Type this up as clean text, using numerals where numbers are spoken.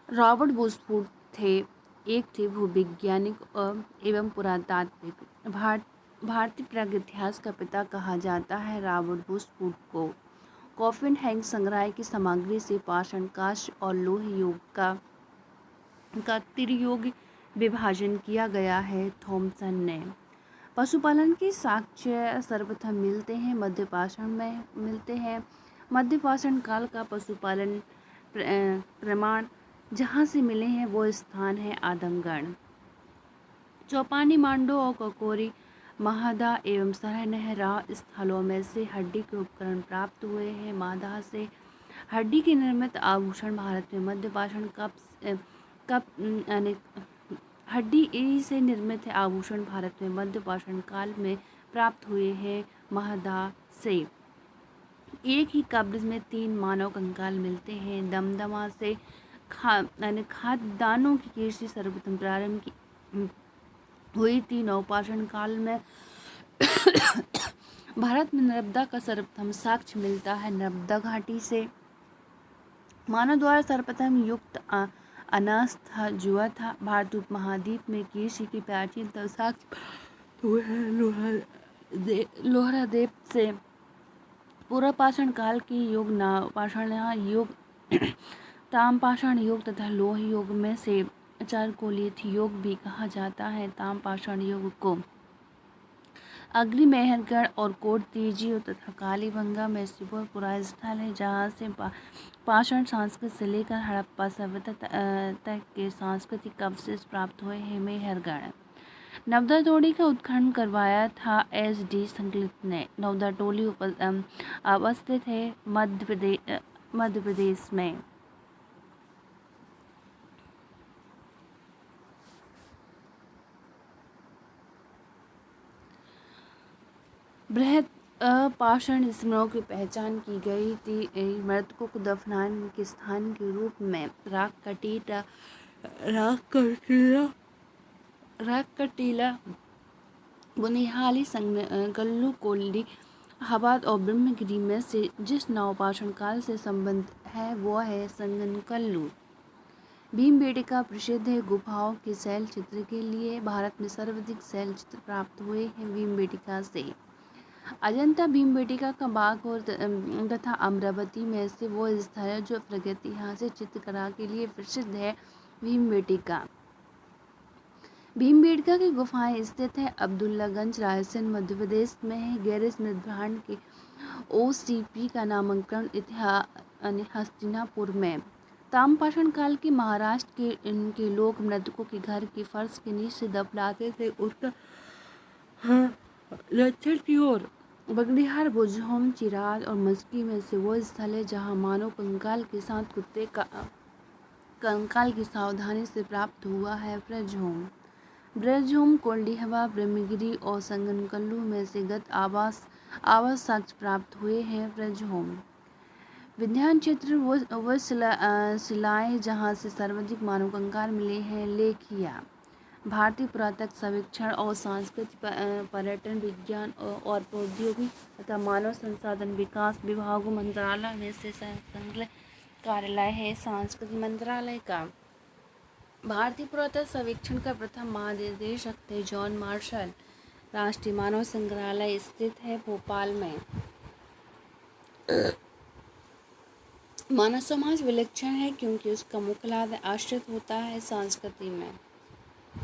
Robert बूसफोर्ड एक थे भूवैज्ञानिक एवं पुरातात्विक। भारतीय प्रागैतिहासिक का पिता कहा जाता है। रॉबर्ट बूसफोर्ड को कॉफिन हैंग संग्रह की सामग्री से पाषाण, कांस्य और लोह युग का त्रियुगी विभाजन किया गया है। थॉमसन ने पशुपालन के साक्ष्य सर्वप्रथम मिलते हैं मध्य पाषाण काल का पशुपालन प्रमाण जहाँ से मिले हैं वो स्थान है आदमगढ़। चौपानी, मांडो और ककोरी, महादा एवं सरहनेहरा स्थलों में से हड्डी के उपकरण प्राप्त हुए हैं। महादा से हड्डी के निर्मित आभूषण भारत में मध्य पाषाण हड्डी से निर्मित आभूषण भारत में मध्य पाषाण काल में प्राप्त हुए हैं। महादा से एक ही कब्र में 3 मानव कंकाल मिलते हैं। दमदमा से खाद्यान्नों की कृषि सर्वप्रथम प्रारंभ की हुई थी। नवपाषाण काल में भारत में नर्मदा का सर्वप्रथम साक्ष्य मिलता है। नर्मदा घाटी से मानव द्वारा सर्वप्रथम युक्त अनाज था, जुआ था। भारत उपमहाद्वीप में कृषि की प्राचीन साक्ष्य हुए हैं। लोहरादेव से पूर्व पाषाण काल के युग, नवपाषाण युग, ताम्रपाषाण युग तथा लौह युग में से चारकोलिथ युग भी कहा जाता है। ताम्रपाषाण युग को अग्नि, मेहरगढ़ और कोट तीजी तथा कालीबंगा में शिवपुरा स्थल है, जहाँ से पाषाण संस्कृति से लेकर हड़प्पा सभ्यता तक के सांस्कृतिक अवशेष प्राप्त हुए हैं। मेहरगढ़ नवदा टोली का उत्खनन करवाया था एस.डी. संकलित ने। नवदा टोली अवस्थित है मध्य प्रदेश में। बृहद पाषाण स्मरों की पहचान की गई थी। मृतकों को दफनाने के स्थान के रूप में राक का टीला, बुनिहाली, संगनकल्लू, कोल्डी, हवाद और ब्रह्मगिरी में से जिस नवपाषाण काल से संबंध है वो है संगनकल्लू। भीमबेटका प्रसिद्ध है गुफाओं के शैल चित्र के लिए। भारत में सर्वाधिक शैल चित्र प्राप्त हुए हैं भीमबेटका से। अजंता भीमबेटका का बाग और तथा अमरावती में से वो स्थल है जो प्रागैतिहासिक चित्रकला के लिए प्रसिद्ध है। भीमबेटका की गुफाएं स्थित है अब्दुल्लागंज, रायसेन, मध्य प्रदेश में है। गैरिस मृदभांड के OCP का नामांकन हस्तिनापुर में। ताम्रपाषाण काल के महाराष्ट्र के इनके लोग मृतकों के घर के फर्श के नीचे दफनाते थे। उत्तर दक्षिण की ओर बगड़िहार, बुझौम, चिराज और मस्की में से वो स्थल है जहाँ मानव कंकाल के साथ कुत्ते का कंकाल की सावधानी से प्राप्त हुआ है। ब्रजहोम, कोल्डीहवा, ब्रह्मगिरी और संगनकल्लू में से गत आवास साक्ष्य प्राप्त हुए हैं। ब्रजहोम विज्ञान क्षेत्र वो शिलाएं जहाँ से सर्वाधिक मानव कंकाल मिले हैं। लेखिया भारतीय पुरातत्व सर्वेक्षण और सांस्कृतिक पर्यटन, विज्ञान और प्रौद्योगिकी तथा मानव संसाधन विकास विभागों मंत्रालय में से संलग्न कार्यालय है। सांस्कृतिक मंत्रालय का भारतीय पुरातत्व सर्वेक्षण का प्रथम महानिदेशक थे जॉन मार्शल। राष्ट्रीय मानव संग्रहालय स्थित है भोपाल में। मानव समाज विलक्षण है क्योंकि उसका मुख्यालय आश्रित होता है संस्कृति में।